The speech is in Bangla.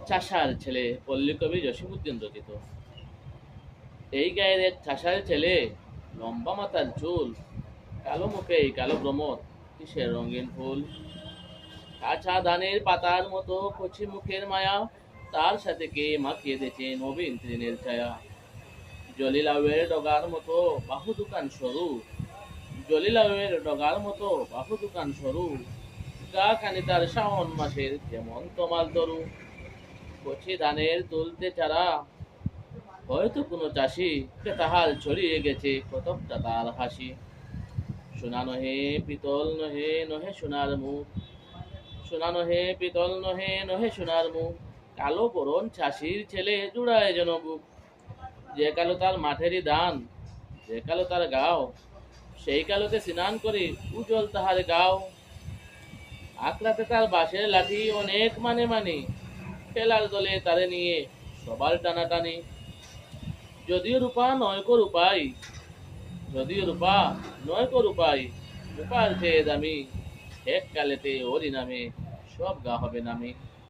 চাষার ছেলে, পল্লী কবি জসীমউদ্দিন রচিত। এই গায়ের এক চাষার ছেলে, লম্বা মাথার চুল, কালো মুখে কালো ভ্রমর, কিসের রঙিন ফুল। কাঁচা ধানের পাতার মতো কচি মুখের মায়া, তার সাথে কে মাখিয়ে দিয়েছে নবীন তৃণের ছায়া। জলিলাউয়ের ডগার মতো বাহু দোকান সরু, জলিলাউয়ের ডগার মতো বাহু দোকান সরু, গা খানি তার শ্রাবণ মাসের যেমন তমাল তরু। কচি ধানের তুলতে চারা, হয়তো কোনো চাষি, তাহার ছড়িয়ে গেছে কতকটা তার হাসি। সোনা নহে পিতল নহে নহে সোনার মুখ, সোনা নহে পিতল নহে নহে সোনার মুখ, কালো বরণ চাষির ছেলে জুড়ায় যেন বুক। যে কালো তার মাঠেরই ধান, যে কালো তার গাও, সেই কালোতে স্নান করে উজ্জ্বল তাহার গাও। আকড়াতে তার বাঁশের লাঠি অনেক মানে মানে, খেলার দলে তারে নিয়ে সবার টানাটানি। যদিও রূপা নয় কো রূপাই, যদিও রূপা নয় কো রূপাই, রূপার চেয়ে দামি, এক কালেতে ওরই নামে সব গা হবে নামি।